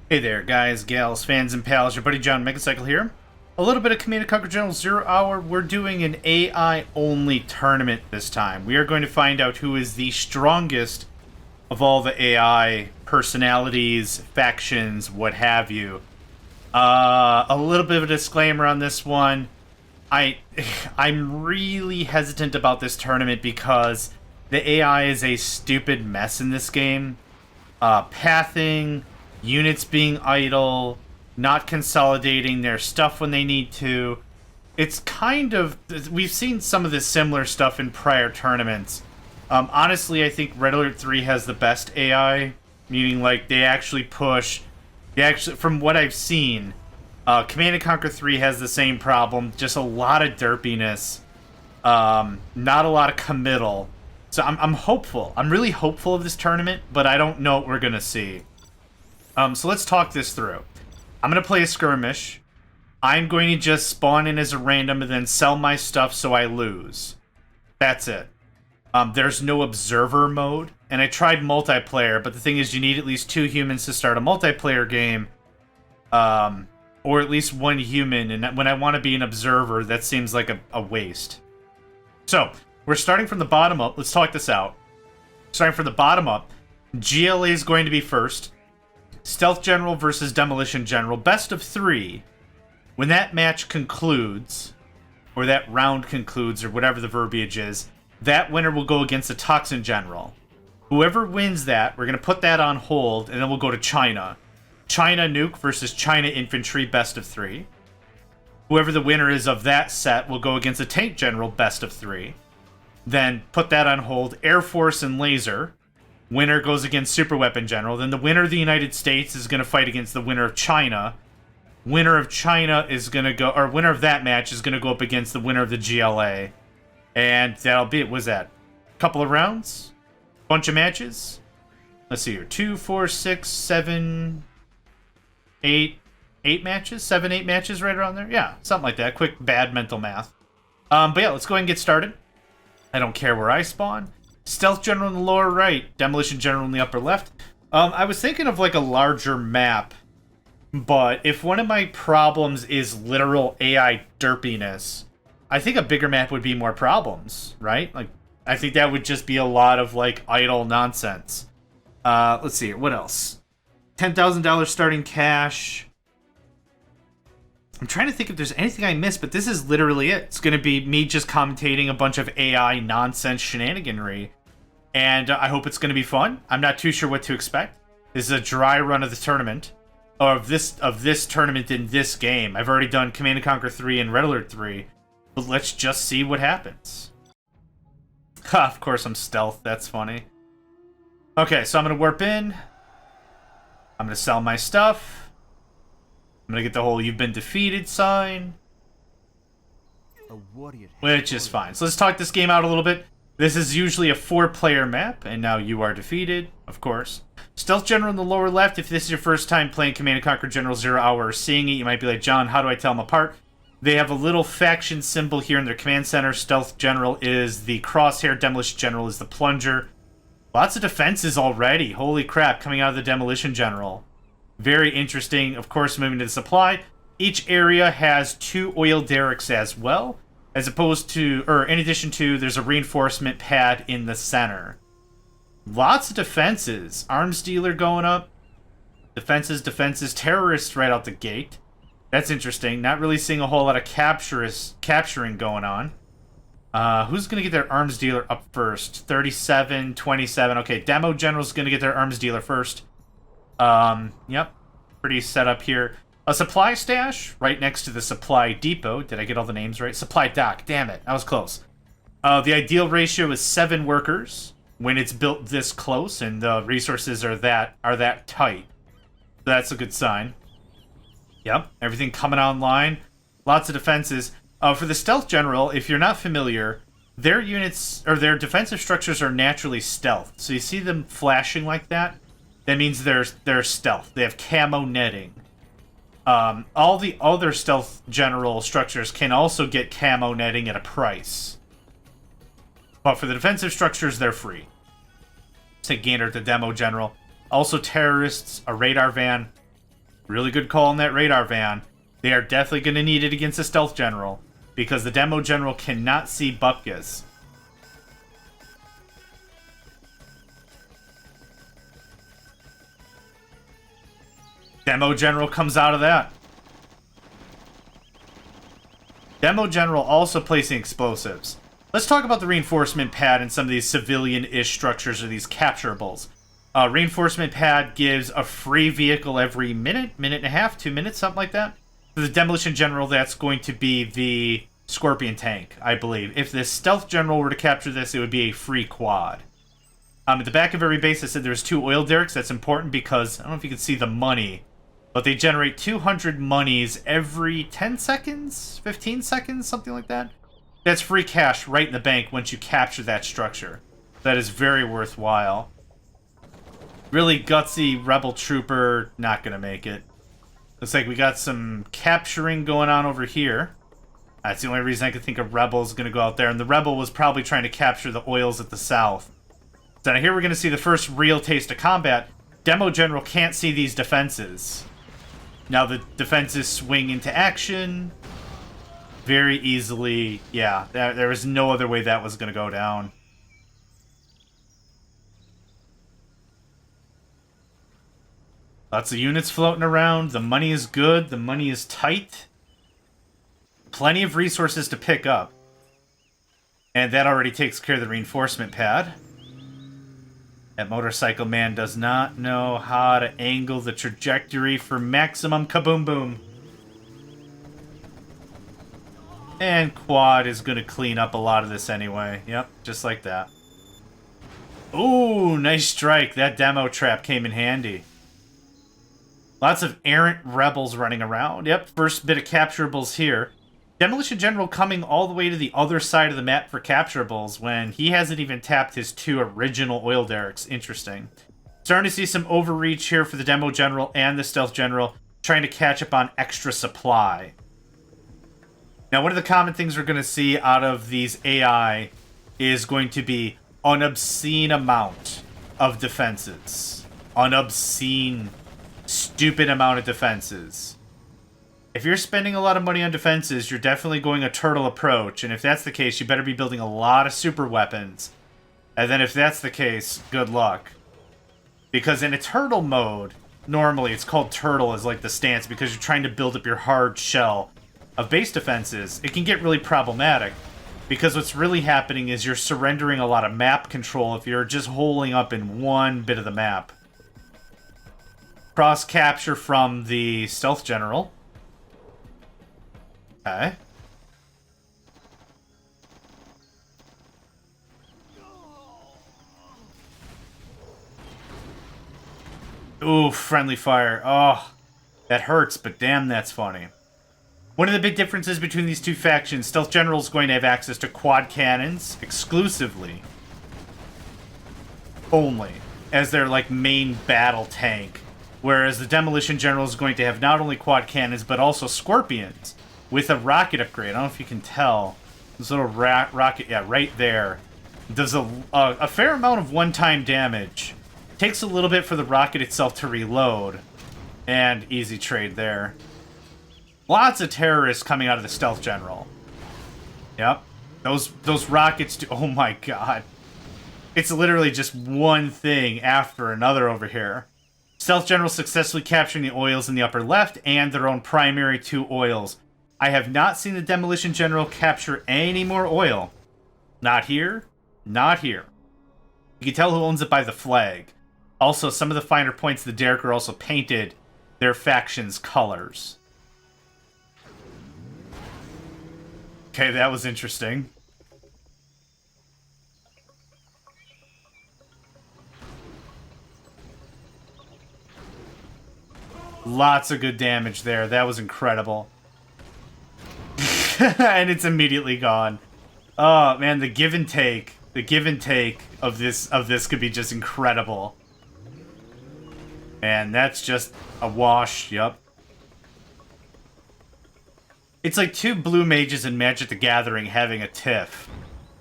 Hey there, guys, gals, fans, and pals. Your buddy John Megacycle here. A little bit of Command & Conquer General Zero Hour. We're doing an AI-only tournament this time. We are going to find out who is the strongest of all the AI personalities, factions, what have you. A little bit of a disclaimer on this one. I'm really hesitant about this tournament because the AI is a stupid mess in this game. Pathing, units being idle, not consolidating their stuff when they need to. It's kind of... We've seen some of this similar stuff in prior tournaments. Honestly, I think Red Alert 3 has the best AI, meaning, like, they actually push... from what I've seen, Command & Conquer 3 has the same problem, just a lot of derpiness, not a lot of committal. So I'm hopeful. I'm really hopeful of this tournament, but I don't know what we're going to see. So let's talk this through. I'm going to play a skirmish. I'm going to just spawn in as a random and then sell my stuff so I lose. That's it. There's no observer mode. And I tried multiplayer, but the thing is you need at least 2 humans to start a multiplayer game. Or at least 1 human. And when I want to be an observer, that seems like a waste. So, we're starting from the bottom up. Let's talk this out. Starting from the bottom up, GLA is going to be first. Stealth General versus Demolition General. Best of 3. When that match concludes, or that round concludes, or whatever the verbiage is, that winner will go against the Toxin General. Whoever wins that, we're going to put that on hold, and then we'll go to China. China Nuke versus China Infantry, best of 3. Whoever the winner is of that set will go against the Tank General, best of 3. Then put that on hold. Air Force and Laser. Winner goes against Super Weapon General. Then the winner of the United States is going to fight against the winner of China. Winner of China is going to go... Or winner of that match is going to go up against the winner of the GLA. And that'll be it. Was that? Couple of rounds? Bunch of matches? Let's see here. 2, 4, 6, 7, 8... 8 matches? 7, 8 matches right around there? Yeah, something like that. Quick, bad mental math. But yeah, let's go ahead and get started. I don't care where I spawn. Stealth General in the lower right. Demolition General in the upper left. I was thinking of like a larger map. But if one of my problems is literal AI derpiness, I think a bigger map would be more problems, right? Like, I think that would just be a lot of like idle nonsense. Let's see here. What else? $10,000 starting cash. I'm trying to think if there's anything I missed, but this is literally it. It's going to be me just commentating a bunch of AI nonsense shenaniganry. And I hope it's going to be fun. I'm not too sure what to expect. This is a dry run of the tournament. Or of this tournament in this game. I've already done Command & Conquer 3 and Red Alert 3. But let's just see what happens. Ha, of course I'm stealth. That's funny. Okay, so I'm going to warp in. I'm going to sell my stuff. I'm going to get the whole "you've been defeated" sign. Which is fine. So let's talk this game out a little bit. This is usually a 4-player map, and now you are defeated, of course. Stealth General in the lower left. If this is your first time playing Command & Conquer General Zero Hour or seeing it, you might be like, John, how do I tell them apart? They have a little faction symbol here in their command center. Stealth General is the crosshair. Demolition General is the plunger. Lots of defenses already. Holy crap, coming out of the Demolition General. Very interesting. Of course, moving to the supply. Each area has 2 oil derricks as well. As opposed to, or in addition to, there's a reinforcement pad in the center. Lots of defenses. Arms dealer going up. Defenses, defenses. Terrorists right out the gate. That's interesting. Not really seeing a whole lot of capturing going on. Who's going to get their arms dealer up first? 37, 27. Okay, Demo General's going to get their arms dealer first. Yep. Pretty set up here. A supply stash right next to the supply depot. Did I get all the names right? Supply dock. Damn it. I was close. The ideal ratio is 7 workers when it's built this close and the resources are that tight. That's a good sign. Yep. Everything coming online. Lots of defenses. For the Stealth General, if you're not familiar, their units or their defensive structures are naturally stealth. So you see them flashing like that? That means they're stealth. They have camo netting. All the other Stealth General structures can also get camo netting at a price. But for the defensive structures, they're free. Say Gainer at the Demo General. Also terrorists, a radar van. Really good call on that radar van. They are definitely going to need it against a stealth general, because the demo general cannot see Bupkis. Demo general comes out of that. Demo general also placing explosives. Let's talk about the reinforcement pad and some of these civilian-ish structures or these capturables. Reinforcement pad gives a free vehicle every minute, minute and a half, 2 minutes, something like that. For the demolition general, that's going to be the Scorpion tank, I believe. If the stealth general were to capture this, it would be a free quad. At the back of every base, I said there's 2 oil derricks. That's important because, I don't know if you can see the money, but they generate 200 monies every 10 seconds? 15 seconds? Something like that? That's free cash right in the bank once you capture that structure. That is very worthwhile. Really gutsy rebel trooper, not gonna make it. Looks like we got some capturing going on over here. That's the only reason I could think a rebel's gonna go out there, and the rebel was probably trying to capture the oils at the south. So now here we're gonna see the first real taste of combat. Demo General can't see these defenses. Now the defenses swing into action very easily. Yeah, there was no other way that was gonna go down. Lots of units floating around. The money is good. The money is tight. Plenty of resources to pick up. And that already takes care of the reinforcement pad. That motorcycle man does not know how to angle the trajectory for maximum kaboom boom. And quad is going to clean up a lot of this anyway. Yep, just like that. Ooh, nice strike. That demo trap came in handy. Lots of errant rebels running around. Yep, first bit of capturables here. Demolition General coming all the way to the other side of the map for capturables when he hasn't even tapped his 2 original oil derricks. Interesting. Starting to see some overreach here for the Demo General and the Stealth General, trying to catch up on extra supply. Now, one of the common things we're going to see out of these AI is going to be an obscene amount of defenses. An obscene, stupid amount of defenses. If you're spending a lot of money on defenses, you're definitely going a turtle approach, and if that's the case, you better be building a lot of super weapons. And then if that's the case, good luck. Because in a turtle mode, normally it's called turtle as like the stance because you're trying to build up your hard shell of base defenses. It can get really problematic because what's really happening is you're surrendering a lot of map control if you're just holding up in one bit of the map. Cross capture from the Stealth General. Okay. Ooh, friendly fire. Oh, that hurts, but damn, that's funny. One of the big differences between these two factions, Stealth General is going to have access to quad cannons exclusively. Only. As their, like, main battle tank. Whereas the Demolition General is going to have not only quad cannons, but also Scorpions. With a rocket upgrade. I don't know if you can tell. This little rocket, yeah, right there. Does a fair amount of one-time damage. Takes a little bit for the rocket itself to reload. And easy trade there. Lots of terrorists coming out of the Stealth General. Yep. Those rockets do... Oh my god. It's literally just one thing after another over here. Stealth General successfully capturing the oils in the upper left and their own primary 2 oils. I have not seen the Demolition General capture any more oil. Not here. Not here. You can tell who owns it by the flag. Also, some of the finer points of the derrick are also painted their faction's colors. Okay, that was interesting. Lots of good damage there. That was incredible. And it's immediately gone. Oh, man, the give and take of this could be just incredible. And that's just a wash, yup. It's like 2 blue mages in Magic the Gathering having a tiff.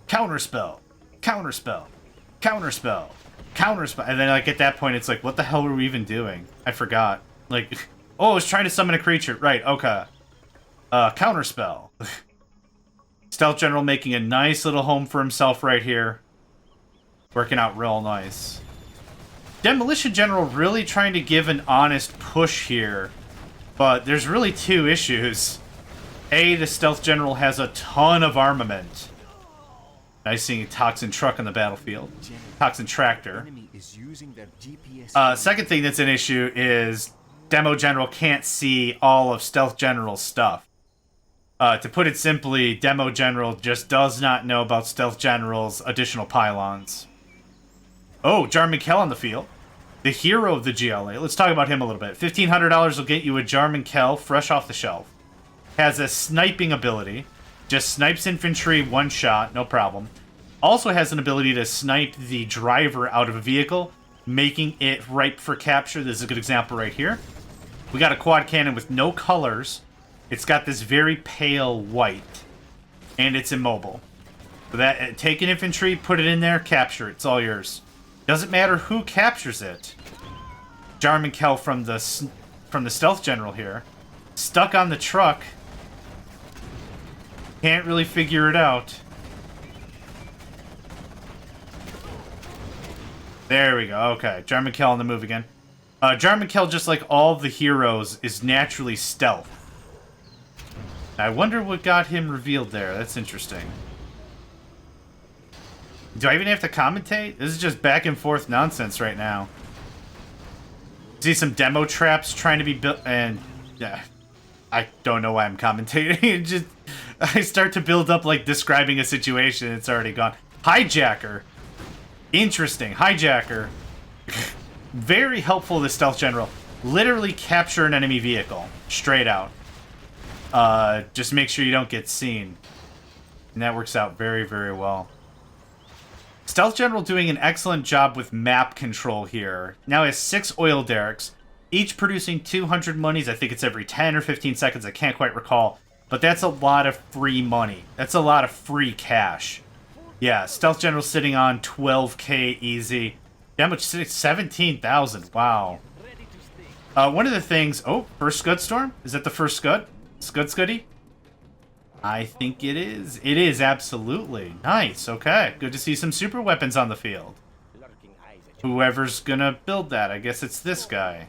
Counterspell, counterspell, counterspell, counterspell. And then, like, at that point, it's like, what the hell were we even doing? I forgot. Like, Oh, it's trying to summon a creature. Right, okay. Counterspell. Stealth General making a nice little home for himself right here. Working out real nice. Demolition General really trying to give an honest push here. But there's really two issues. A, the Stealth General has a ton of armament. Nice seeing a Toxin Truck on the battlefield. Toxin Tractor. Second thing that's an issue is Demo General can't see all of Stealth General's stuff. To put it simply, Demo General just does not know about Stealth General's additional pylons. Oh, Jarman Kell on the field. The hero of the GLA. Let's talk about him a little bit. $1,500 will get you a Jarman Kell fresh off the shelf. Has a sniping ability. Just snipes infantry one shot, no problem. Also has an ability to snipe the driver out of a vehicle, making it ripe for capture. This is a good example right here. We got a quad cannon with no colors. It's got this very pale white. And it's immobile. So that, take an infantry, put it in there, capture it. It's all yours. Doesn't matter who captures it. Jarman Kell from the Stealth General here. Stuck on the truck. Can't really figure it out. There we go. Okay. Jarman Kell on the move again. Jarman Kell, just like all the heroes, is naturally stealth. I wonder what got him revealed there. That's interesting. Do I even have to commentate? This is just back and forth nonsense right now. See some demo traps trying to be built, and yeah, I don't know why I'm commentating. It just, I start to build up like describing a situation. It's already gone. Hijacker. Interesting. Hijacker. Very helpful to Stealth General. Literally capture an enemy vehicle. Straight out. Just make sure you don't get seen. And that works out very, very well. Stealth General doing an excellent job with map control here. Now has 6 oil derricks, each producing 200 monies. I think it's every 10 or 15 seconds. I can't quite recall. But that's a lot of free money. That's a lot of free cash. Yeah, Stealth General sitting on 12k easy. Damage 17,000. Wow. One of the things... Oh, first Scud Storm? Is that the first Scud? Scuddy? I think it is. It is, absolutely. Nice, okay. Good to see some super weapons on the field. Whoever's gonna build that, I guess it's this guy.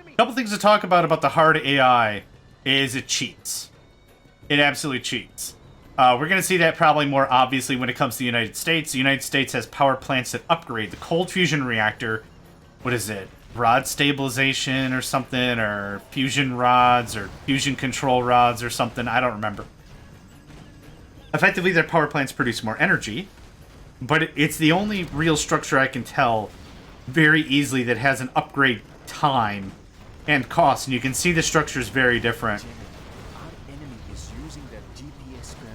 A couple things to talk about the hard AI is it cheats. It absolutely cheats. We're gonna see that probably more obviously when it comes to the United States. The United States has power plants that upgrade the cold fusion reactor. What is it? Rod stabilization or something, or fusion rods, or fusion control rods or something. I don't remember. Effectively, their power plants produce more energy, but it's the only real structure I can tell very easily that has an upgrade time and cost, and you can see the structure is very different.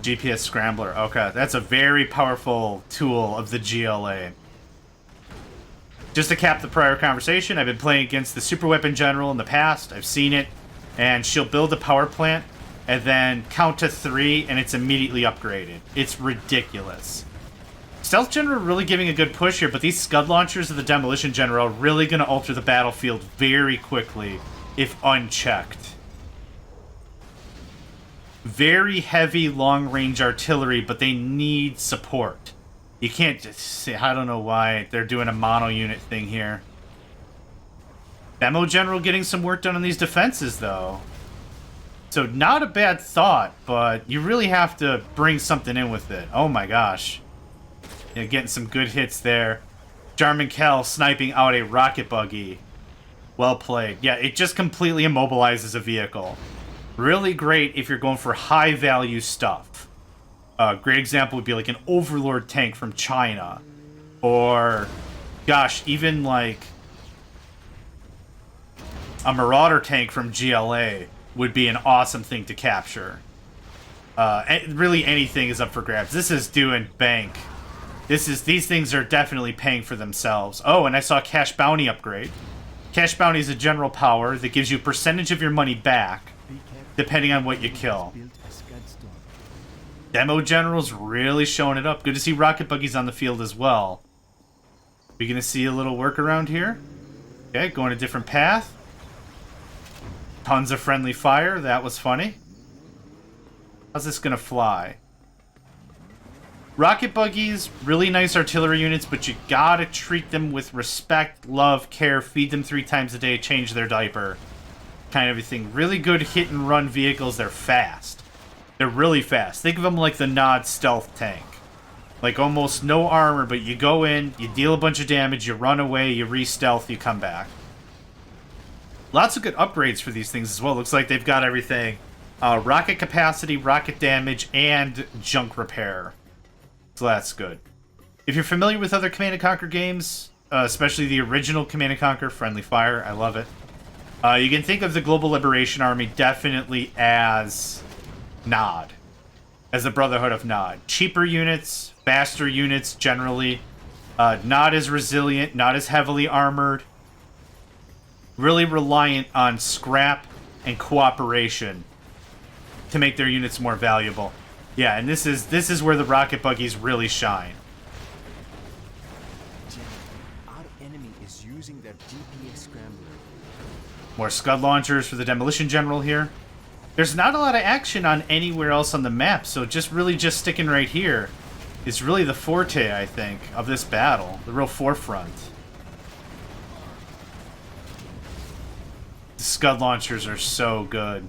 GPS Scrambler. Okay, that's a very powerful tool of the GLA. Just to cap the prior conversation, I've been playing against the Super Weapon General in the past. I've seen it, and she'll build a power plant, and then count to 3, and it's immediately upgraded. It's ridiculous. Stealth General really giving a good push here, but these Scud Launchers of the Demolition General are really going to alter the battlefield very quickly if unchecked. Very heavy long-range artillery, but they need support. You can't just say, I don't know why they're doing a mono unit thing here. Demo General getting some work done on these defenses, though. So not a bad thought, but you really have to bring something in with it. Oh my gosh. Yeah, getting some good hits there. Jarman Kell sniping out a rocket buggy. Well played. Yeah, it just completely immobilizes a vehicle. Really great if you're going for high-value stuff. A great example would be like an Overlord tank from China. Or, gosh, even like a Marauder tank from GLA would be an awesome thing to capture. Really anything is up for grabs. This is doing bank. These things are definitely paying for themselves. Oh, and I saw Cash Bounty upgrade. Cash Bounty is a general power that gives you a percentage of your money back, depending on what you kill. Demo General's really showing it up. Good to see rocket buggies on the field as well. We gonna see a little workaround here? Okay, going a different path. Tons of friendly fire. That was funny. How's this gonna fly? Rocket buggies, really nice artillery units, but you gotta treat them with respect, love, care, feed them 3 times a day, change their diaper. Kind of everything. Really good hit and run vehicles. They're fast. They're really fast. Think of them like the Nod stealth tank. Like almost no armor, but you go in, you deal a bunch of damage, you run away, you re-stealth, you come back. Lots of good upgrades for these things as well. Looks like they've got everything. Rocket capacity, rocket damage, and junk repair. So that's good. If you're familiar with other Command & Conquer games, especially the original Command & Conquer, Friendly Fire, I love it. You can think of the Global Liberation Army definitely as Nod. As the Brotherhood of Nod. Cheaper units, faster units generally. Not as resilient, not as heavily armored. Really reliant on scrap and cooperation to make their units more valuable. Yeah, and this is where the rocket buggies really shine. Our enemy is using their GPS scrambler. More Scud launchers for the Demolition General here. There's not a lot of action on anywhere else on the map, so just sticking right here is really the forte, I think, of this battle. The real forefront. The Scud launchers are so good.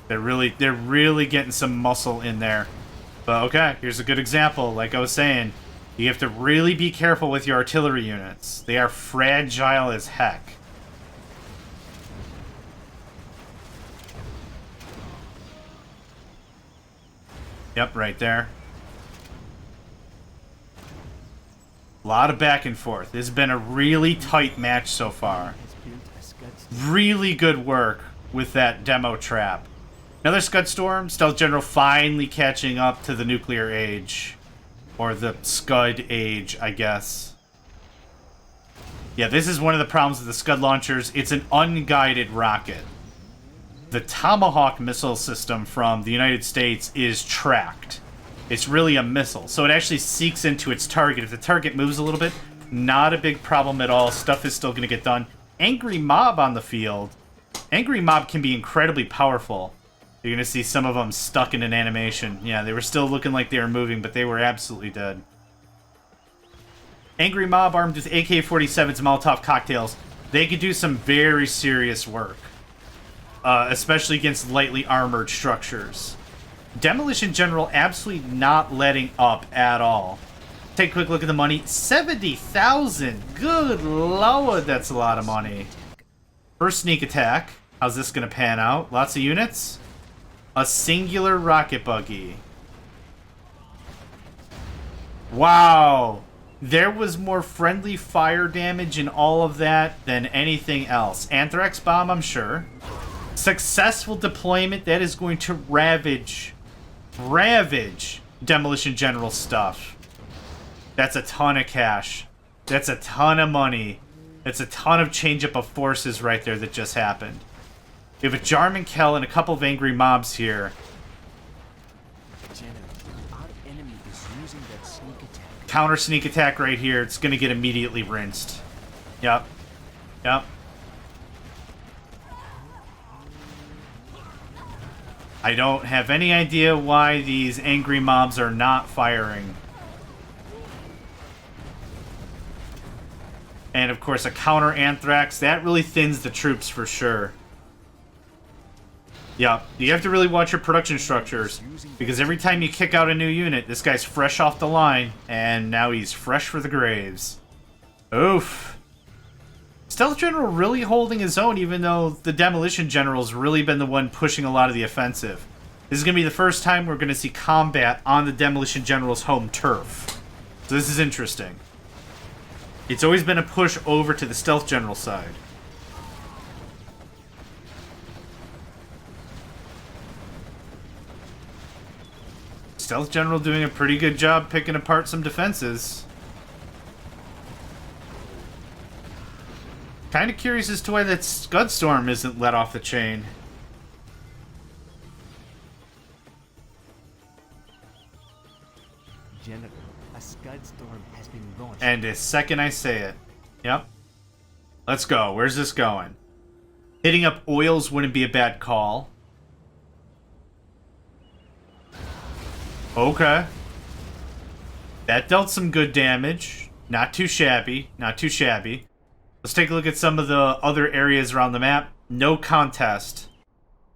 They're really getting some muscle in there. But okay, here's a good example. Like I was saying, you have to really be careful with your artillery units. They are fragile as heck. Yep, right there. A lot of back and forth. This has been a really tight match so far. Really good work with that demo trap. Another Scud Storm. Stealth General finally catching up to the nuclear age. Or the Scud age, I guess. Yeah, this is one of the problems with the Scud launchers. It's an unguided rocket. The Tomahawk missile system from the United States is tracked. It's really a missile, so it actually seeks into its target. If the target moves a little bit, not a big problem at all. Stuff is still going to get done. Angry Mob on the field. Angry Mob can be incredibly powerful. You're going to see some of them stuck in an animation. Yeah, they were still looking like they were moving, but they were absolutely dead. Angry Mob armed with AK-47s and Molotov cocktails. They could do some very serious work. Especially against lightly armored structures. Demolition General absolutely not letting up at all. Take a quick look at the money. 70,000! Good lord, that's a lot of money. First sneak attack. How's this going to pan out? Lots of units? A singular rocket buggy. Wow! There was more friendly fire damage in all of that than anything else. Anthrax bomb, I'm sure. Successful deployment, that is going to ravage Demolition General stuff. That's a ton of cash. That's a ton of money. That's a ton of change-up of forces right there that just happened. We have a Jarman Kell and a couple of angry mobs here. Our enemy is using that sneak attack. Counter sneak attack right here. It's going to get immediately rinsed. Yep. Yep. I don't have any idea why these angry mobs are not firing. And of course a counter Anthrax. That really thins the troops for sure. Yeah, you have to really watch your production structures, because every time you kick out a new unit, this guy's fresh off the line, and now he's fresh for the graves. Oof. Stealth General really holding his own, even though the Demolition General's really been the one pushing a lot of the offensive. This is going to be the first time we're going to see combat on the Demolition General's home turf. So this is interesting. It's always been a push over to the Stealth General side. Stealth General doing a pretty good job picking apart some defenses. Kind of curious as to why that Scud Storm isn't let off the chain. General, a Scud Storm has been launched. And the second I say it. Yep. Let's go. Where's this going? Hitting up oils wouldn't be a bad call. Okay. That dealt some good damage. Not too shabby. Not too shabby. Let's take a look at some of the other areas around the map. No contest.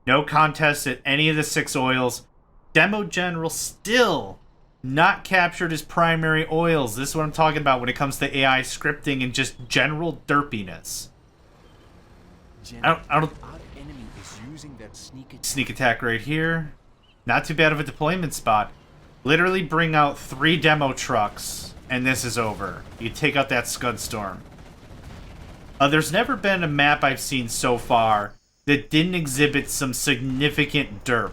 No contest at any of the 6 oils. Demo General still not captured his primary oils. This is what I'm talking about when it comes to AI scripting and just general derpiness. I don't sneak attack right here. Not too bad of a deployment spot. Literally bring out 3 demo trucks, and this is over. You take out that Scud Storm. There's never been a map I've seen so far that didn't exhibit some significant derp.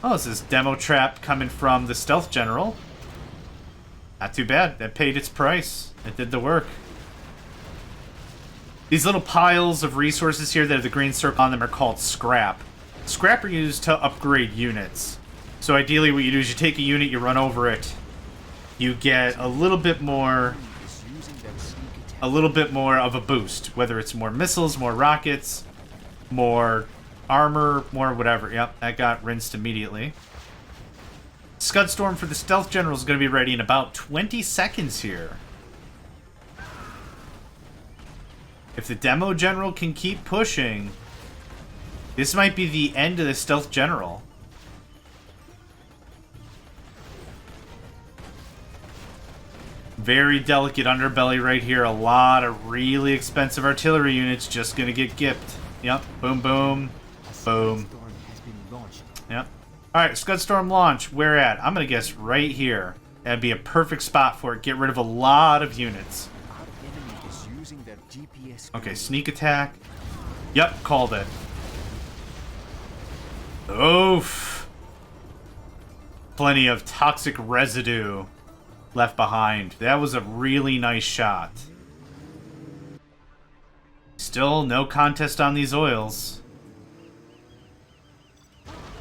Oh, this is demo trap coming from the Stealth General. Not too bad. That paid its price. It did the work. These little piles of resources here that have the green circle on them are called scrap. Scrap are used to upgrade units. So ideally what you do is you take a unit, you run over it. You get a little bit more of a boost. Whether it's more missiles, more rockets, more armor, more whatever. Yep, that got rinsed immediately. Scud Storm for the Stealth General is going to be ready in about 20 seconds here. If the Demo General can keep pushing, this might be the end of the Stealth General. Very delicate underbelly right here. A lot of really expensive artillery units just going to get gipped. Yep, boom, boom, boom. Yep. Alright, Scud Storm launch. Where at? I'm going to guess right here. That'd be a perfect spot for it. Get rid of a lot of units. Okay, sneak attack. Yep, called it. Oof. Plenty of toxic residue left behind. That was a really nice shot. Still no contest on these oils.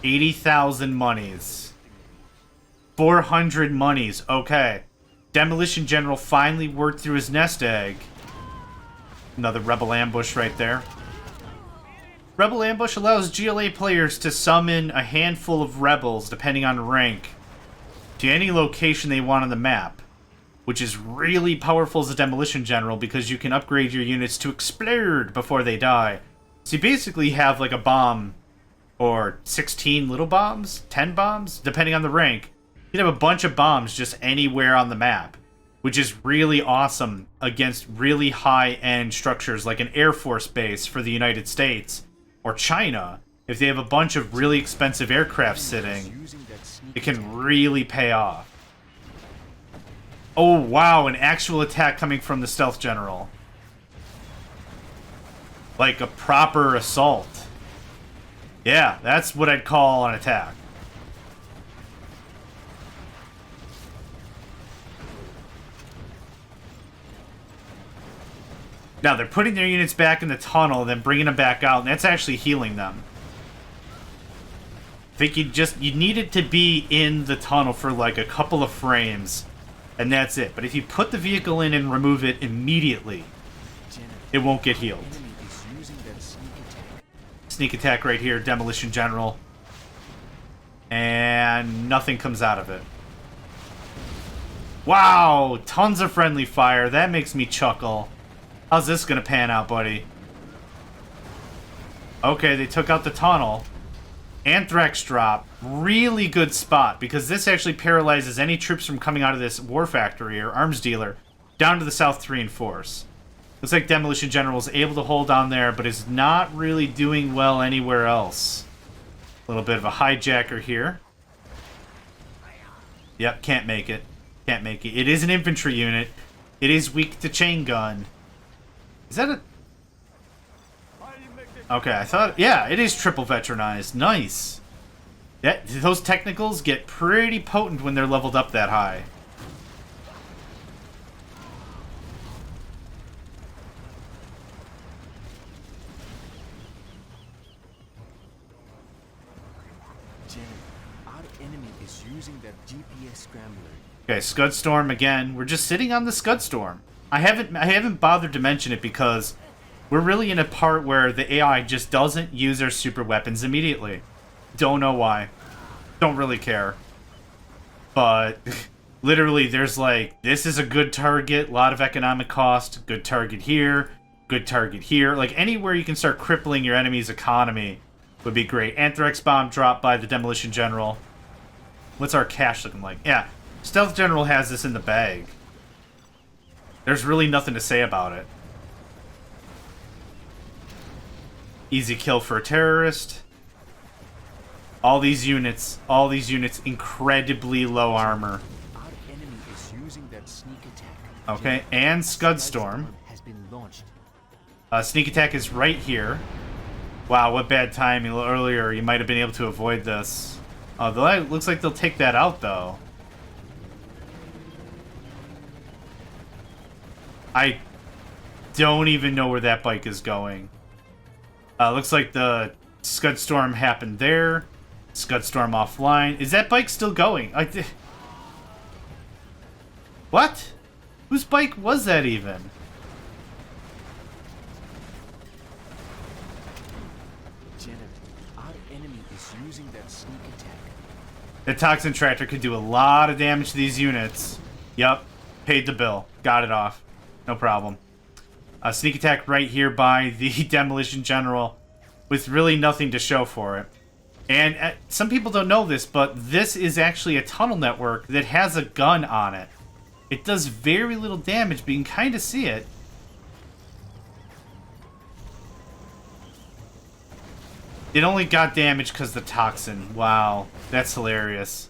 80,000 monies. 400 monies. Okay. Demolition General finally worked through his nest egg. Another Rebel Ambush right there. Rebel Ambush allows GLA players to summon a handful of rebels, depending on rank, to any location they want on the map, which is really powerful as a Demolition General because you can upgrade your units to explode before they die. So you basically have like a bomb, or 16 little bombs, 10 bombs, depending on the rank. You'd have a bunch of bombs just anywhere on the map, which is really awesome against really high-end structures like an Air Force base for the United States, or China. If they have a bunch of really expensive aircraft sitting, it can really pay off. Oh, wow, an actual attack coming from the Stealth General. Like a proper assault. Yeah, that's what I'd call an attack. Now, they're putting their units back in the tunnel and then bringing them back out, and that's actually healing them. I think you needed to be in the tunnel for like a couple of frames, and that's it. But if you put the vehicle in and remove it immediately, it won't get healed. Sneak attack right here, Demolition General. And nothing comes out of it. Wow, tons of friendly fire. That makes me chuckle. How's this gonna pan out, buddy? Okay, they took out the tunnel. Anthrax drop. Really good spot, because this actually paralyzes any troops from coming out of this war factory or arms dealer down to the south to reinforce. Looks like Demolition General is able to hold down there, but is not really doing well anywhere else. A little bit of a hijacker here. Yep, can't make it. Can't make it. It is an infantry unit. It is weak to chain gun. Is that a... Okay, I thought... Yeah, it is triple veteranized. Nice. Those technicals get pretty potent when they're leveled up that high. Okay, Scud Storm again. We're just sitting on the Scud Storm. I haven't bothered to mention it because We're really in a part where the AI just doesn't use their super weapons immediately. Don't know why. Don't really care. But literally, there's like, this is a good target, a lot of economic cost, good target here, good target here. Like, anywhere you can start crippling your enemy's economy would be great. Anthrax bomb dropped by the Demolition General. What's our cash looking like? Yeah, Stealth General has this in the bag. There's really nothing to say about it. Easy kill for a terrorist. All these units, incredibly low armor. Our enemy is using that sneak attack. Okay, and Scud Storm. Has been launched. Sneak attack is right here. Wow, what bad timing. A little earlier, you might have been able to avoid this. It looks like they'll take that out, though. I don't even know where that bike is going. Looks like the Scud Storm happened there. Scud Storm offline. Is that bike still going? What? Whose bike was that even? Janet, our enemy is using that sneak attack. The Toxin Tractor could do a lot of damage to these units. Yup. Paid the bill. Got it off. No problem. Sneak attack right here by the Demolition General with really nothing to show for it. And some people don't know this, but this is actually a tunnel network that has a gun on it. It does very little damage, but you can kind of see it. It only got damage because the toxin. Wow, that's hilarious.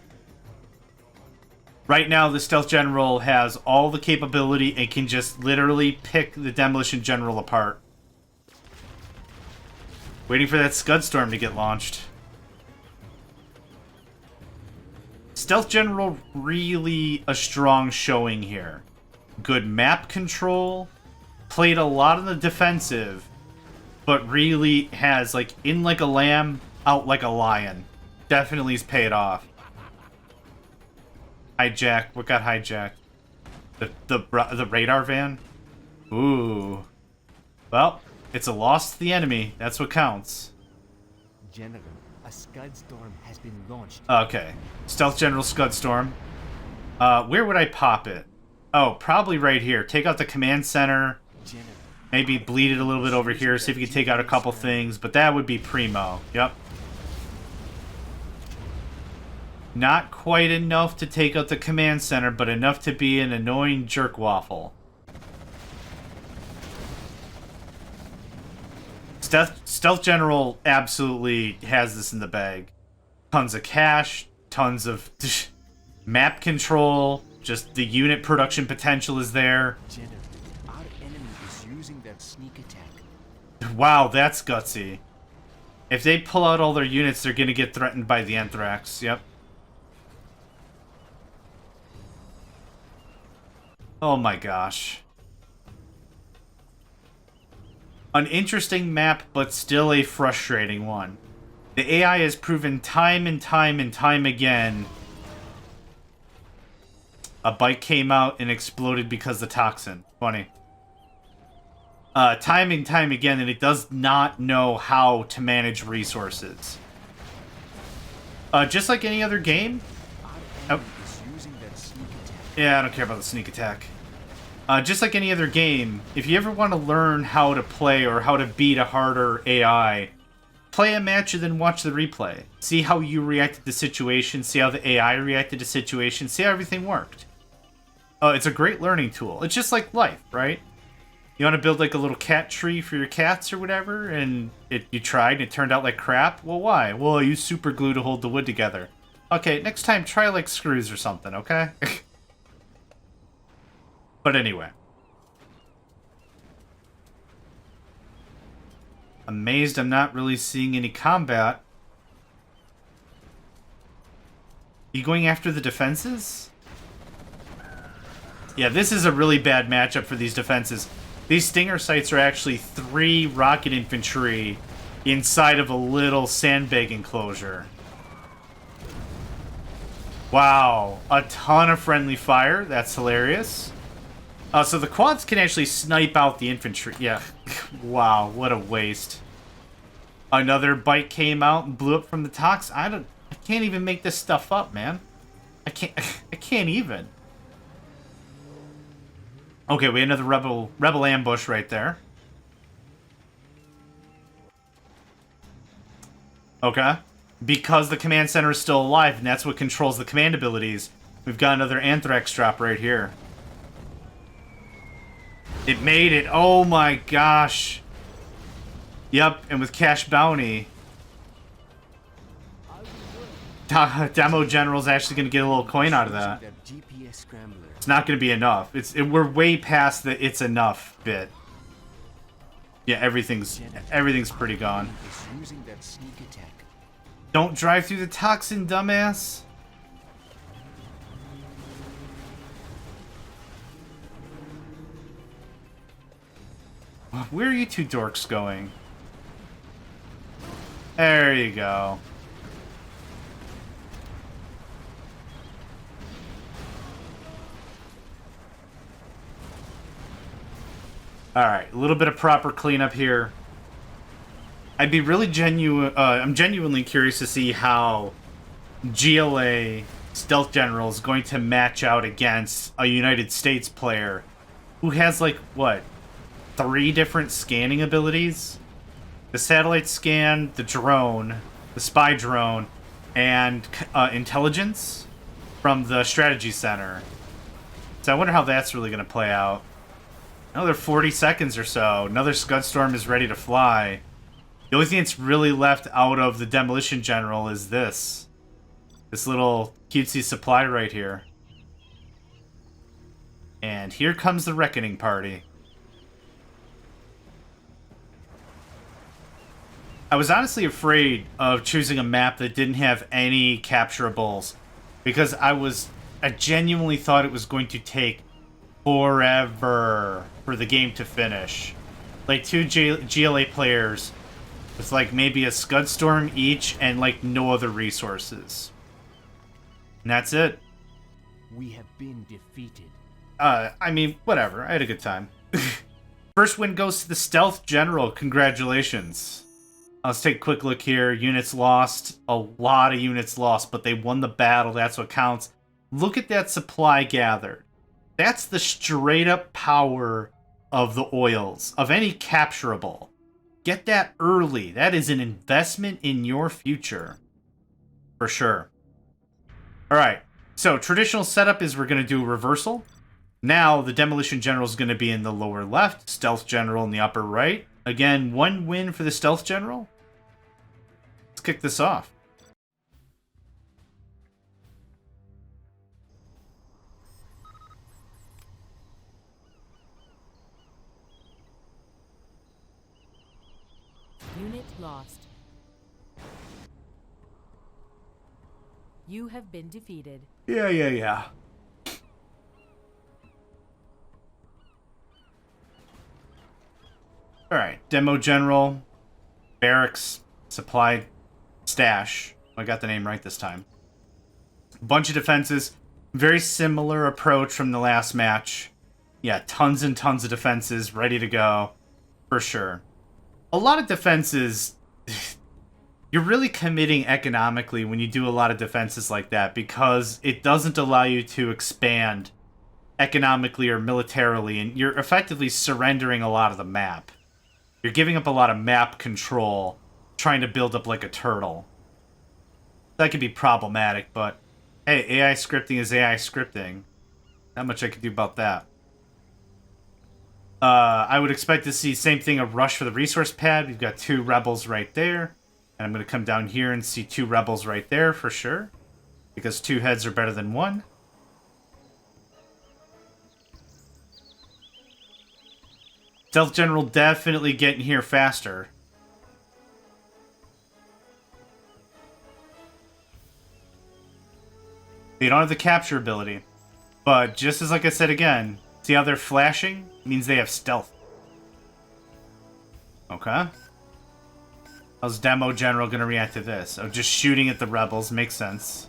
Right now, the Stealth General has all the capability and can just literally pick the Demolition General apart. Waiting for that Scud Storm to get launched. Stealth General, really a strong showing here. Good map control. Played a lot on the defensive. But really has, like, in like a lamb, out like a lion. Definitely has paid off. Hijack. What got hijacked? The radar van? Ooh. Well, it's a loss to the enemy. That's what counts. General, a Scud Storm has been launched. Okay. Stealth General Scud Storm. Where would I pop it? Oh, probably right here. Take out the command center. General, Maybe bleed it a little bit over here, see if we can take out a couple things. But that would be primo. Yep. Not quite enough to take out the command center, but enough to be an annoying jerk waffle. Stealth General absolutely has this in the bag. Tons of cash, tons of map control, just the unit production potential is there. General, our enemy is using that sneak attack. Wow, that's gutsy. If they pull out all their units, they're going to get threatened by the Anthrax. Yep. Oh my gosh. An interesting map, but still a frustrating one. The AI has proven time and time and time again. A bike came out and exploded because of the toxin. Funny. Time and time again that it does not know how to manage resources. Just like any other game. Our enemy is using that sneak attack. Yeah, I don't care about the sneak attack. Just like any other game, if you ever want to learn how to play or how to beat a harder AI, play a match and then watch the replay. See how you reacted to situations, see how the AI reacted to situations, see how everything worked. It's a great learning tool. It's just like life, right? You want to build like a little cat tree for your cats or whatever, and you tried and it turned out like crap? Well, why? Well, I used super glue to hold the wood together. Okay, next time try like screws or something, okay? But anyway. Amazed I'm not really seeing any combat. You going after the defenses? Yeah, this is a really bad matchup for these defenses. These Stinger sites are actually 3 rocket infantry inside of a little sandbag enclosure. Wow, a ton of friendly fire. That's hilarious. So the quads can actually snipe out the infantry. Yeah. Wow, what a waste. Another bite came out and blew up from the tox. I can't even make this stuff up, man. I can't even. Okay, we had another rebel ambush right there. Okay. Because the command center is still alive, and that's what controls the command abilities, we've got another Anthrax drop right here. It made it. Oh my gosh. Yep, and with Cash Bounty, Demo General's actually going to get a little coin out of that. It's not going to be enough. We're way past the it's enough bit. Yeah, everything's pretty gone. Don't drive through the toxin, dumbass. Where are you two dorks going? There you go. Alright, a little bit of proper cleanup here. I'd be really I'm genuinely curious to see how GLA Stealth General is going to match out against a United States player who has, like, what, 3 different scanning abilities? The satellite scan, the drone, the spy drone, and intelligence from the strategy center. So I wonder how that's really going to play out. Another 40 seconds or so. Another Scud Storm is ready to fly. The only thing that's really left out of the Demolition General is this. This little cutesy supply right here. And here comes the Reckoning Party. I was honestly afraid of choosing a map that didn't have any capturables, because I genuinely thought it was going to take forever for the game to finish. Like 2 GLA players with like maybe a Scud Storm each and like no other resources. And that's it. We have been defeated. I mean, whatever. I had a good time. First win goes to the Stealth General. Congratulations. Let's take a quick look here. Units lost. A lot of units lost, but they won the battle. That's what counts. Look at that supply gathered. That's the straight up power of the oils, of any capturable. Get that early. That is an investment in your future. For sure. Alright, so traditional setup is we're going to do a reversal. Now the Demolition General is going to be in the lower left, Stealth General in the upper right. Again, 1 win for the Stealth General. Let's kick this off. Unit lost. You have been defeated. Yeah. Alright, Demo General, Barracks, Supply, Stash. I got the name right this time. Bunch of defenses. Very similar approach from the last match. Yeah, tons and tons of defenses ready to go. For sure. A lot of defenses... You're really committing economically when you do a lot of defenses like that, because it doesn't allow you to expand economically or militarily, and you're effectively surrendering a lot of the map. You're giving up a lot of map control, trying to build up like a turtle. That could be problematic, but hey, AI scripting is AI scripting. Not much I can do about that. I would expect to see same thing, a rush for the resource pad. We've got 2 rebels right there. And I'm going to come down here and see 2 rebels right there for sure. Because 2 heads are better than 1. Stealth General definitely getting here faster. They don't have the capture ability. But just as like I said again, see how they're flashing? It means they have stealth. Okay. How's Demo General going to react to this? Oh, just shooting at the rebels makes sense.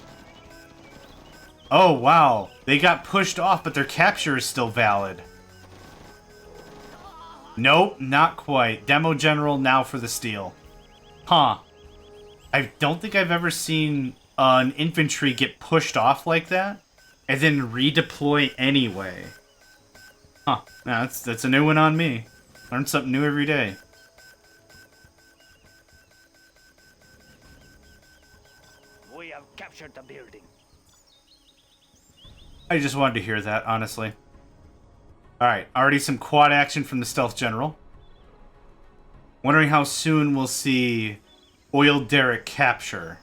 Oh, wow. They got pushed off, but their capture is still valid. Nope, not quite. Demo General now for the steal. Huh. I don't think I've ever seen an infantry get pushed off like that and then redeploy anyway. Huh. Nah, that's a new one on me. Learn something new every day. We have captured the building. I just wanted to hear that, honestly. Alright, already some quad action from the Stealth General. Wondering how soon we'll see Oil Derrick capture.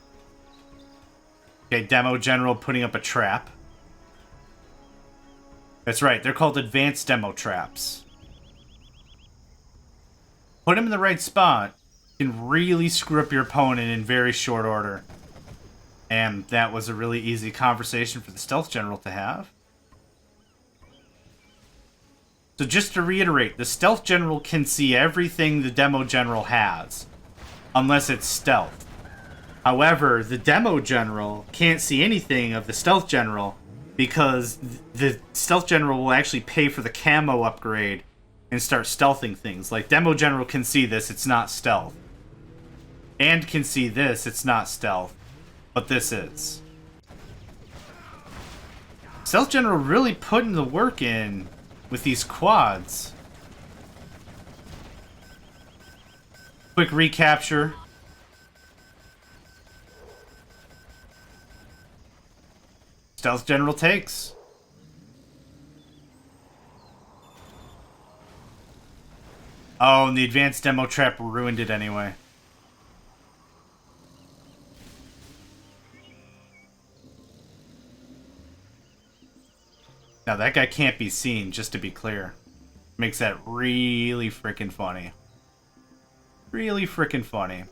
Okay, Demo General putting up a trap. That's right, they're called Advanced Demo Traps. Put him in the right spot, you can really screw up your opponent in very short order. And that was a really easy conversation for the Stealth General to have. So just to reiterate, the Stealth General can see everything the Demo General has, unless it's stealth. However, the Demo General can't see anything of the Stealth General because the Stealth General will actually pay for the camo upgrade and start stealthing things. Like, Demo General can see this, it's not stealth. And can see this, it's not stealth. But this is. Stealth General really putting the work in with these quads. Quick recapture. Stealth General takes. Oh, and the advanced demo trap ruined it anyway. Now that guy can't be seen, just to be clear. Makes that really freaking funny. Really freaking funny.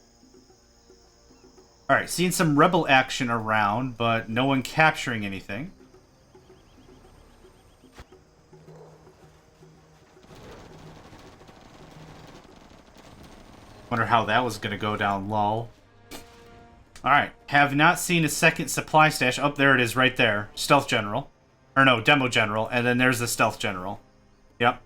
Alright, seeing some rebel action around, but no one capturing anything. Wonder how that was gonna go down, lol. Alright, have not seen a second supply stash. Oh, there it is right there. Stealth General. Or no, Demo General, and then there's the Stealth General. Yep.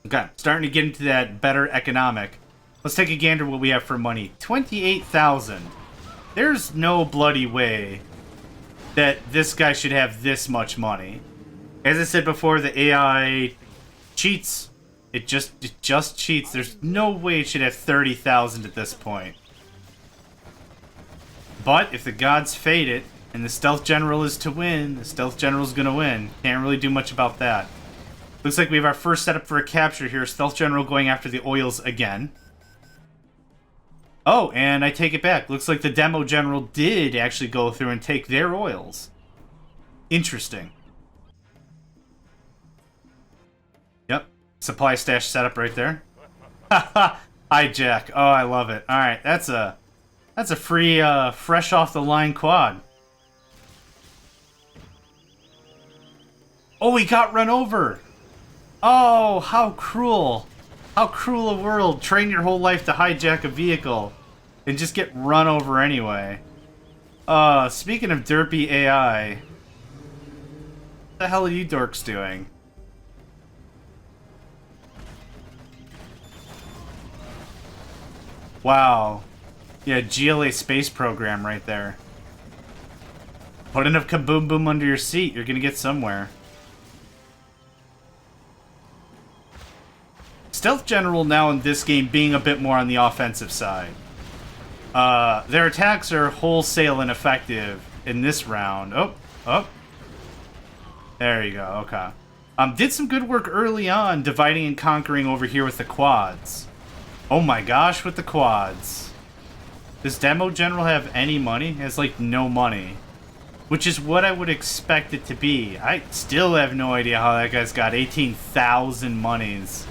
Okay, starting to get into that better economic. Let's take a gander what we have for money. 28,000. There's no bloody way that this guy should have this much money. As I said before, the AI cheats. It just cheats. There's no way it should have 30,000 at this point. But if the gods fate it, and the Stealth General is to win, the Stealth General's gonna win. Can't really do much about that. Looks like we have our first setup for a capture here. Stealth General going after the oils again. Oh, and I take it back. Looks like the Demo General did actually go through and take their oils. Interesting. Yep. Supply stash setup right there. Haha. Hijack. Oh, I love it. Alright, that's a free, fresh off the line quad. Oh, he got run over! Oh, how cruel. How cruel a world. Train your whole life to hijack a vehicle and just get run over anyway. Speaking of derpy AI, what the hell are you dorks doing? Wow. Yeah, GLA space program right there. Put enough kaboom boom under your seat, you're gonna get somewhere. Stealth General now in this game being a bit more on the offensive side. Their attacks are wholesale ineffective in this round. Oh. There you go, okay. Did some good work early on dividing and conquering over here with the quads. Oh my gosh, with the quads. Does Demo General have any money? It has like no money. Which is what I would expect it to be. I still have no idea how that guy's got 18,000 monies.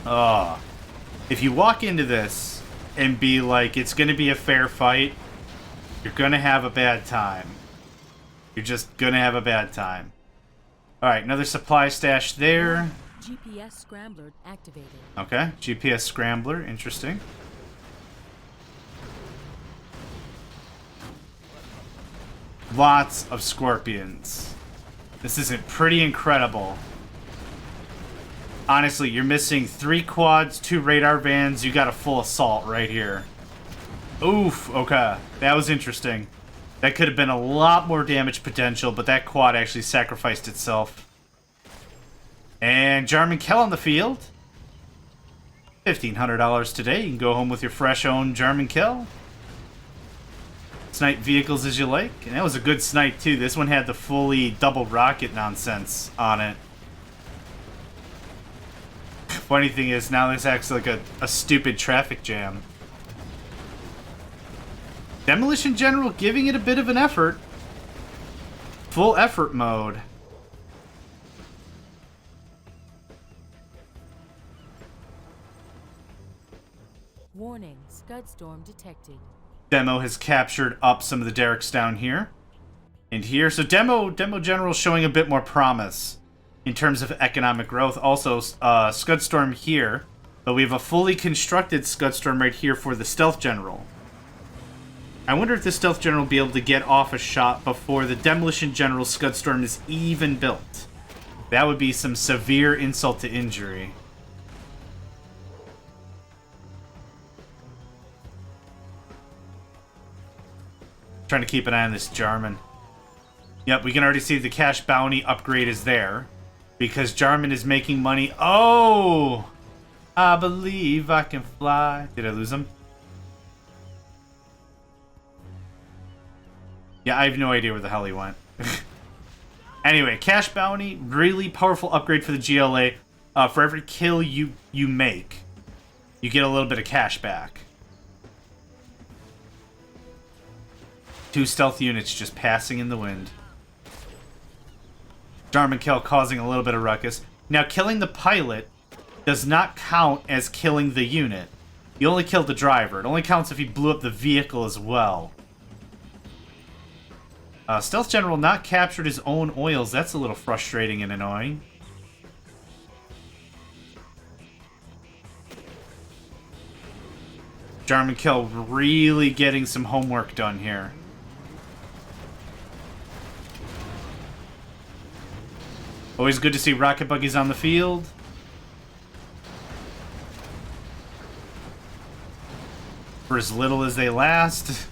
If you walk into this and be like, it's gonna be a fair fight, you're gonna have a bad time. You're just gonna have a bad time. Alright, another supply stash there. GPS scrambler activated. Okay, GPS scrambler, interesting. Lots of scorpions. This is pretty incredible. Honestly, you're missing 3 quads, 2 radar vans. You got a full assault right here. Oof, okay. That was interesting. That could have been a lot more damage potential, but that quad actually sacrificed itself. And Jarman Kell on the field. $1,500 today. You can go home with your fresh-owned Jarman Kell. Snipe vehicles as you like. And that was a good snipe, too. This one had the fully double rocket nonsense on it. Funny thing is, now this acts like a stupid traffic jam. Demolition General giving it a bit of an effort. Full effort mode. Warning, Scud storm detected. Demo has captured up some of the derricks down here. And here, so Demo General showing a bit more promise in terms of economic growth. Also, Scud Storm here. But we have a fully constructed Scud Storm right here for the Stealth General. I wonder if the Stealth General will be able to get off a shot before the Demolition General Scud Storm is even built. That would be some severe insult to injury. Trying to keep an eye on this Jarman. Yep, we can already see the cash bounty upgrade is there. Because Jarman is making money. Oh! I believe I can fly. Did I lose him? Yeah, I have no idea where the hell he went. Anyway, cash bounty, really powerful upgrade for the GLA. For every kill you make, you get a little bit of cash back. 2 stealth units just passing in the wind. Jarman Kell causing a little bit of ruckus. Now, killing the pilot does not count as killing the unit. You only killed the driver. It only counts if you blew up the vehicle as well. Stealth General not captured his own oils. That's a little frustrating and annoying. Jarman Kell really getting some homework done here. Always good to see rocket buggies on the field. For as little as they last.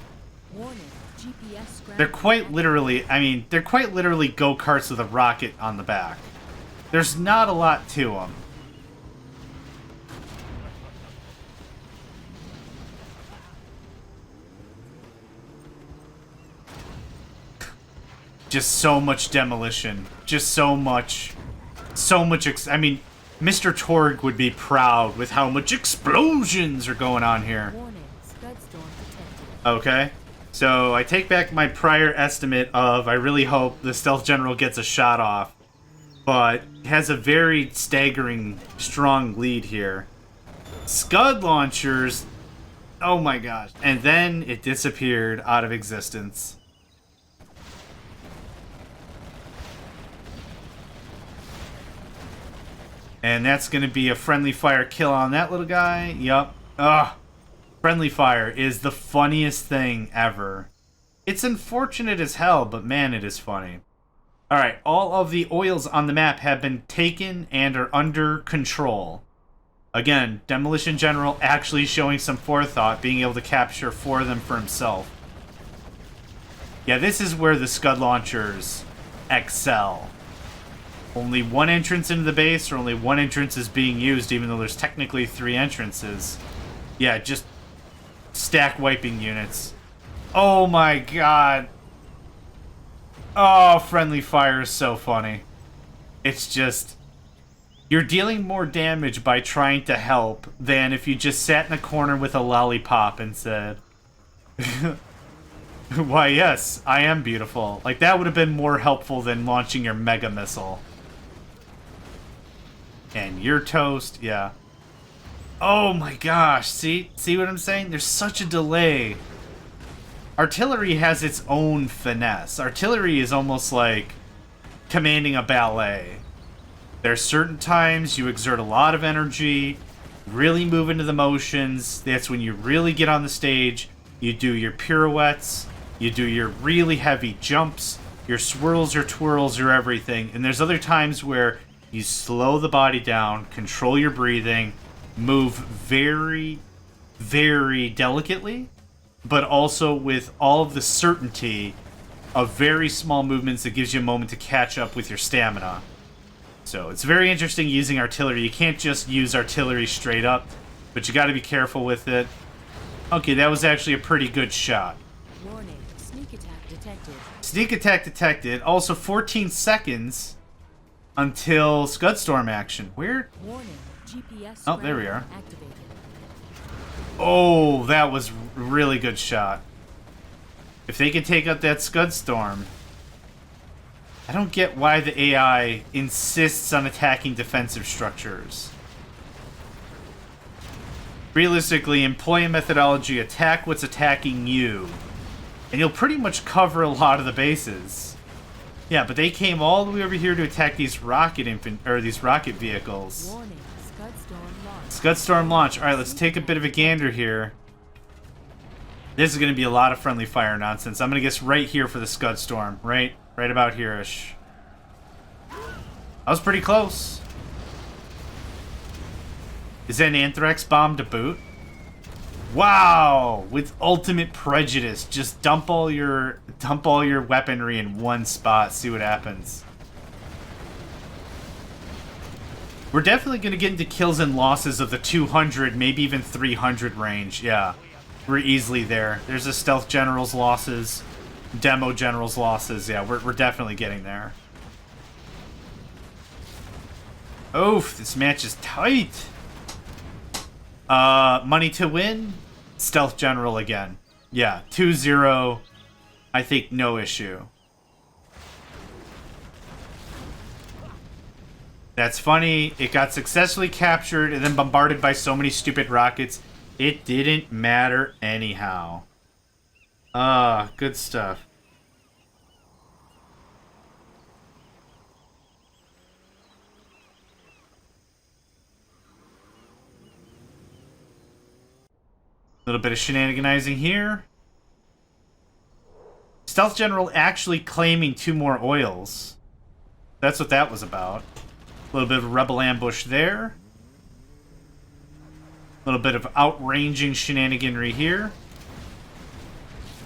Warning, GPS scrambled. They're quite literally, they're quite literally go-karts with a rocket on the back. There's not a lot to them. Just so much demolition. Just so much. Mr. Torg would be proud with how much explosions are going on here. Warning, Scud storm detected. Okay. So I take back my prior estimate of I really hope the Stealth General gets a shot off. But has a very staggering, strong lead here. Scud launchers. Oh my gosh. And then it disappeared out of existence. And that's going to be a friendly fire kill on that little guy. Yup. Ugh. Friendly fire is the funniest thing ever. It's unfortunate as hell, but man, it is funny. Alright, all of the oils on the map have been taken and are under control. Again, Demolition General actually showing some forethought, being able to capture 4 of them for himself. Yeah, this is where the Scud launchers excel. Only 1 entrance into the base, or only 1 entrance is being used, even though there's technically 3 entrances. Yeah, just stack wiping units. Oh my god. Oh, friendly fire is so funny. It's just... You're dealing more damage by trying to help than if you just sat in a corner with a lollipop and said... Why, yes, I am beautiful. Like, that would have been more helpful than launching your mega missile. And you're toast, yeah. Oh my gosh, see what I'm saying? There's such a delay. Artillery has its own finesse. Artillery is almost like commanding a ballet. There's certain times you exert a lot of energy, really move into the motions. That's when you really get on the stage. You do your pirouettes, you do your really heavy jumps, your swirls, your twirls, your everything. And there's other times where You slow the body down, control your breathing, move very, very delicately, but also with all of the certainty of very small movements that gives you a moment to catch up with your stamina. So it's very interesting using artillery. You can't just use artillery straight up, but you got to be careful with it. Okay, that was actually a pretty good shot. Warning, sneak attack detected. Sneak attack detected. Also 14 seconds until Scudstorm action. Weird. Warning, GPS Oh, there we are. activated. Oh, that was a really good shot. If they can take out that Scudstorm, I don't get why the AI insists on attacking defensive structures. Realistically, employ a methodology, attack what's attacking you, and you'll pretty much cover a lot of the bases. Yeah, but they came all the way over here to attack these rocket vehicles. Warning, Scudstorm launch. Scudstorm launch. All right, let's take a bit of a gander here. This is going to be a lot of friendly fire nonsense. I'm going to guess right here for the Scudstorm. Right about here-ish. I was pretty close. Is that an anthrax bomb to boot? Wow! With ultimate prejudice, just dump all your weaponry in one spot. See what happens. We're definitely going to get into kills and losses of the 200, maybe even 300 range. Yeah, we're easily there. There's a stealth general's losses, demo general's losses. Yeah, we're definitely getting there. Oof, this match is tight. Money to win, stealth general again. Yeah, 2-0. I think no issue. That's funny. It got successfully captured and then bombarded by so many stupid rockets. It didn't matter anyhow. Good stuff. A little bit of shenaniganizing here. Stealth General actually claiming 2 more oils. That's what that was about. A little bit of a rebel ambush there. A little bit of outranging shenaniganry here.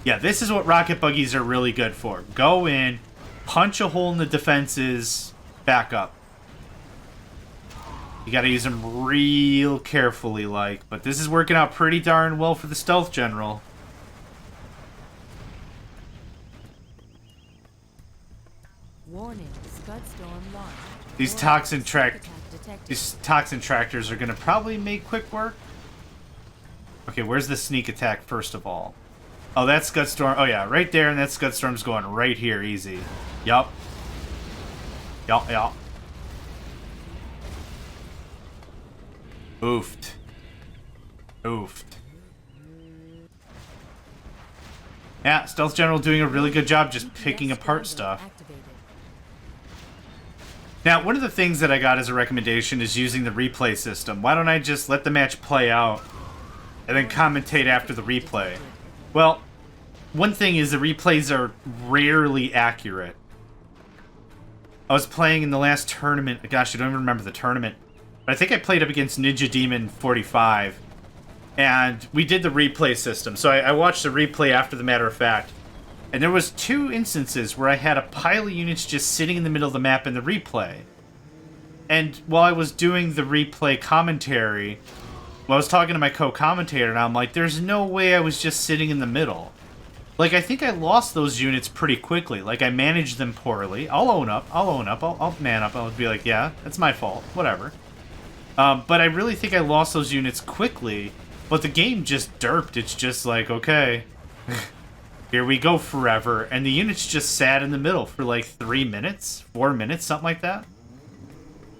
Yeah, this is what rocket buggies are really good for. Go in, punch a hole in the defenses, back up. You gotta use them real carefully, but this is working out pretty darn well for the Stealth General. Warning, Scudstorm launch. These Warning, toxin tractors are gonna probably make quick work. Okay, where's the sneak attack first of all? Oh, that's Scudstorm. Oh yeah, right there, and that Scudstorm's going right here, easy. Yup. Yup. Oofed. Yeah, Stealth General doing a really good job just picking apart stuff. activated. Now, one of the things that I got as a recommendation is using the replay system. Why don't I just let the match play out and then commentate after the replay? Well, one thing is the replays are rarely accurate. I was playing in the last tournament. Gosh, I don't even remember the tournament. But I think I played up against Ninja Demon 45. And we did the replay system. So I watched the replay after the matter of fact. And there was 2 instances where I had a pile of units just sitting in the middle of the map in the replay. And while I was doing the replay commentary, I was talking to my co-commentator, and I'm like, there's no way I was just sitting in the middle. Like, I think I lost those units pretty quickly. Like, I managed them poorly. I'll own up. I'll man up. I'll be like, yeah, that's my fault. Whatever. But I really think I lost those units quickly. But the game just derped. It's just like, okay, here we go forever. And the units just sat in the middle for like 3 minutes, 4 minutes, something like that.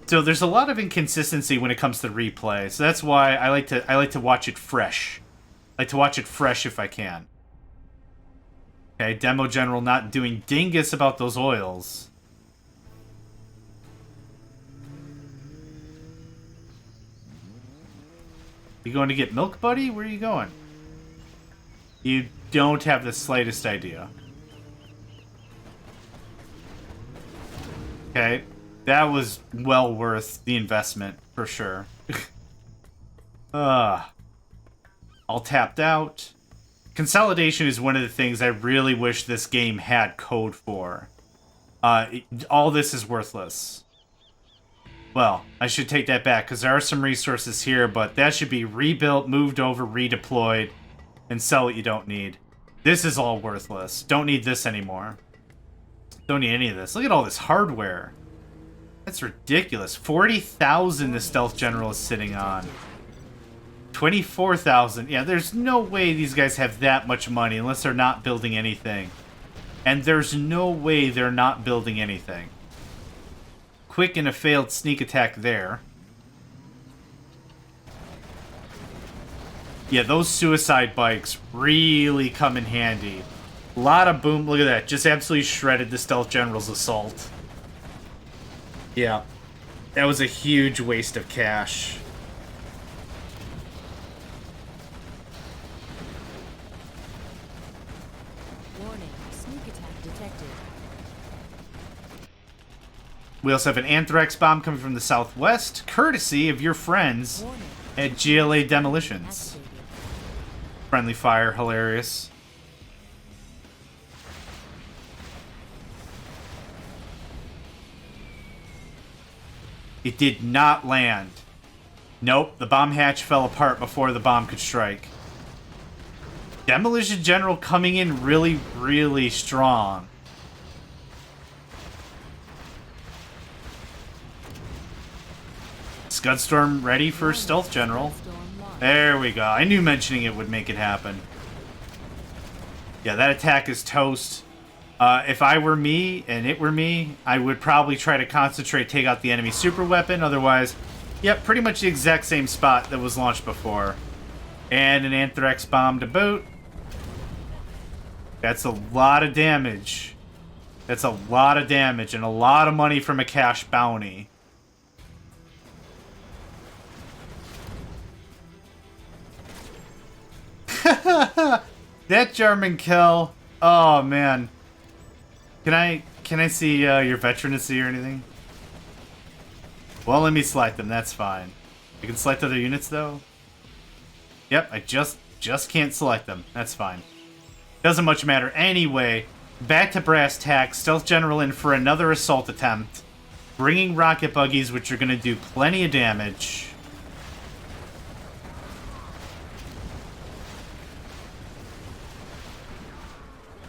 So there's a lot of inconsistency when it comes to replay. So that's why I like to watch it fresh. I like to watch it fresh if I can. Okay, Demo General not doing dingus about those oils. You going to get milk, buddy? Where are you going? You don't have the slightest idea. Okay. That was well worth the investment, for sure. All tapped out. Consolidation is one of the things I really wish this game had code for. All this is worthless. Well, I should take that back, because there are some resources here, but that should be rebuilt, moved over, redeployed, and sell what you don't need. This is all worthless. Don't need this anymore. Don't need any of this. Look at all this hardware. That's ridiculous. 40,000 the Stealth General is sitting on. 24,000. Yeah, there's no way these guys have that much money unless they're not building anything. And there's no way they're not building anything. Quick and a failed sneak attack there. Yeah, those suicide bikes really come in handy. A lot of boom. Look at that. Just absolutely shredded the Stealth General's assault. Yeah. That was a huge waste of cash. Warning, sneak attack detected. We also have an anthrax bomb coming from the southwest, courtesy of your friends Warning, at GLA Demolitions. activated. Friendly fire, hilarious. It did not land. Nope, the bomb hatch fell apart before the bomb could strike. Demolition General coming in really, really strong. Scudstorm ready for Stealth General. Storm launched. There we go. I knew mentioning it would make it happen. Yeah, that attack is toast. If I were me, and it were me, I would probably try to concentrate, take out the enemy super weapon. Otherwise, yep, pretty much the exact same spot that was launched before. And an anthrax bomb to boot. That's a lot of damage. That's a lot of damage and a lot of money from a cash bounty. That German kill. Oh man. Can I see your veterancy or anything? Well, let me select them. That's fine. I can select other units though. Yep, I just can't select them. That's fine. Doesn't much matter. Anyway, back to brass tacks. Stealth General in for another assault attempt, bringing rocket buggies, which are going to do plenty of damage.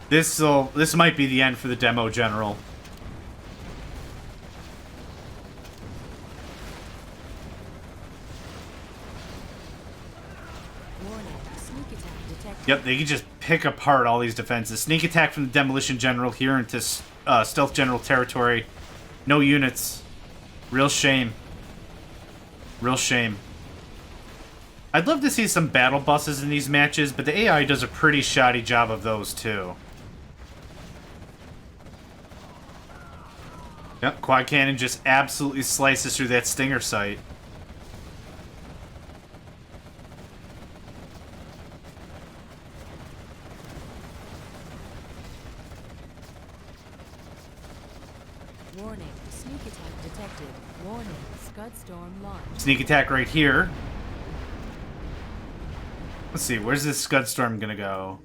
This might be the end for the Demo General. Warning, sneak attack detected. Yep, they can just pick apart all these defenses. Sneak attack from the Demolition General here into Stealth General territory. No units. Real shame. Real shame. I'd love to see some battle buses in these matches, but the AI does a pretty shoddy job of those too. Yep, Quad Cannon just absolutely slices through that Stinger sight. Warning, sneak attack detected. Warning, Scudstorm launched. Sneak attack right here. Let's see, where's this Scudstorm gonna go?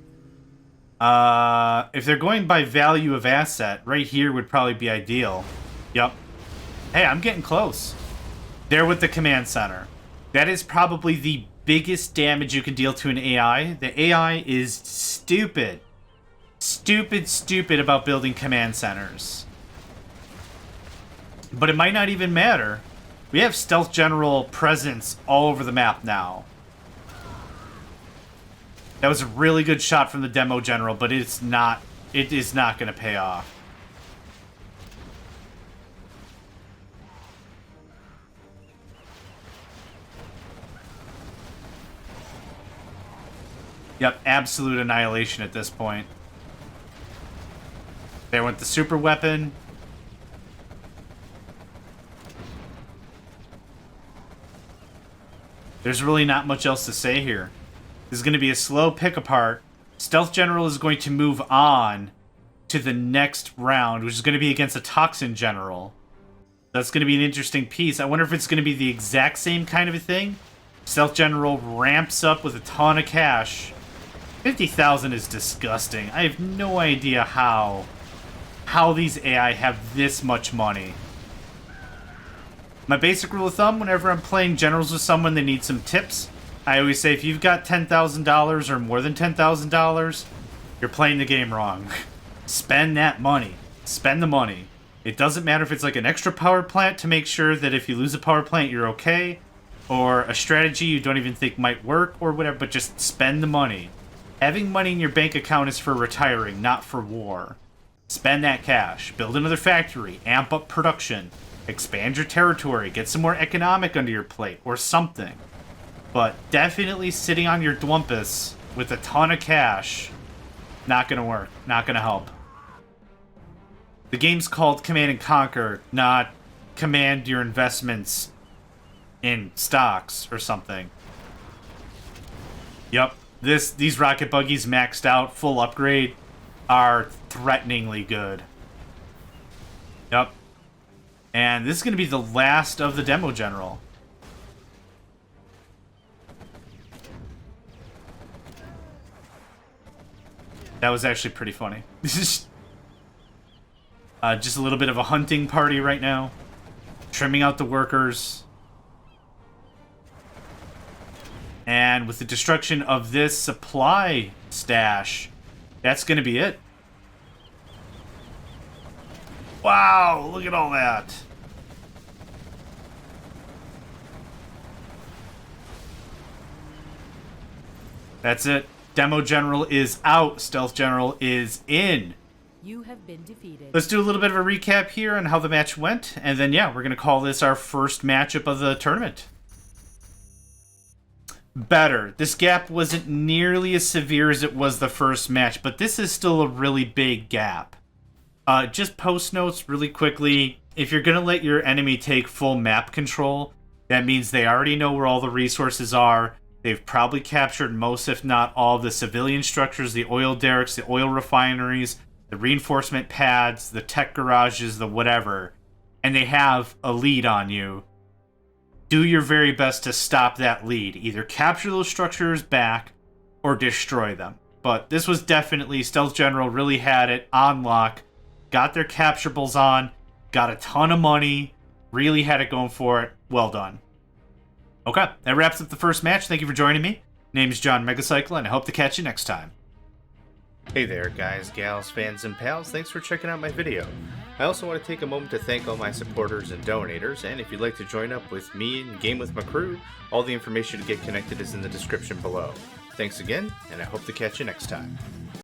If they're going by value of asset, right here would probably be ideal. Yep. Hey, I'm getting close. There with the command center. That is probably the biggest damage you can deal to an AI. The AI is stupid. Stupid about building command centers. But it might not even matter. We have Stealth General presence all over the map now. That was a really good shot from the Demo General, but it is not going to pay off. Yep, absolute annihilation at this point. There went the super weapon. There's really not much else to say here. This is going to be a slow pick apart. Stealth General is going to move on to the next round, which is going to be against a Toxin General. That's going to be an interesting piece. I wonder if it's going to be the exact same kind of a thing. Stealth General ramps up with a ton of cash. 50,000 is disgusting. I have no idea how these AI have this much money. My basic rule of thumb, whenever I'm playing generals with someone that needs some tips, I always say if you've got $10,000 or more than $10,000, you're playing the game wrong. Spend that money. Spend the money. It doesn't matter if it's like an extra power plant to make sure that if you lose a power plant, you're okay, or a strategy you don't even think might work, or whatever, but just spend the money. Having money in your bank account is for retiring, not for war. Spend that cash. Build another factory. Amp up production. Expand your territory. Get some more economic under your plate, or something. But definitely sitting on your dwumpus with a ton of cash, not gonna work. Not gonna help. The game's called Command and Conquer, not command your investments in stocks or something. Yep, these rocket buggies maxed out, full upgrade, are threateningly good. Yep. And this is going to be the last of the demo general. That was actually pretty funny. Just a little bit of a hunting party right now. Trimming out the workers. And with the destruction of this supply stash, that's going to be it. Wow, look at all that. That's it. Demo General is out. Stealth General is in. You have been defeated. Let's do a little bit of a recap here on how the match went. And then, yeah, we're going to call this our first matchup of the tournament. Better. This gap wasn't nearly as severe as it was the first match, but this is still a really big gap. Just post notes really quickly. If you're going to let your enemy take full map control, that means they already know where all the resources are. They've probably captured most, if not all, of the civilian structures, the oil derricks, the oil refineries, the reinforcement pads, the tech garages, the whatever. And they have a lead on you. Do your very best to stop that lead. Either capture those structures back or destroy them. But this was definitely, Stealth General really had it on lock. Got their capturables on. Got a ton of money. Really had it going for it. Well done. Okay, that wraps up the first match. Thank you for joining me. Name's John Megacycle, and I hope to catch you next time. Hey there, guys, gals, fans, and pals. Thanks for checking out my video. I also want to take a moment to thank all my supporters and donators, and if you'd like to join up with me and game with my crew, all the information to get connected is in the description below. Thanks again, and I hope to catch you next time.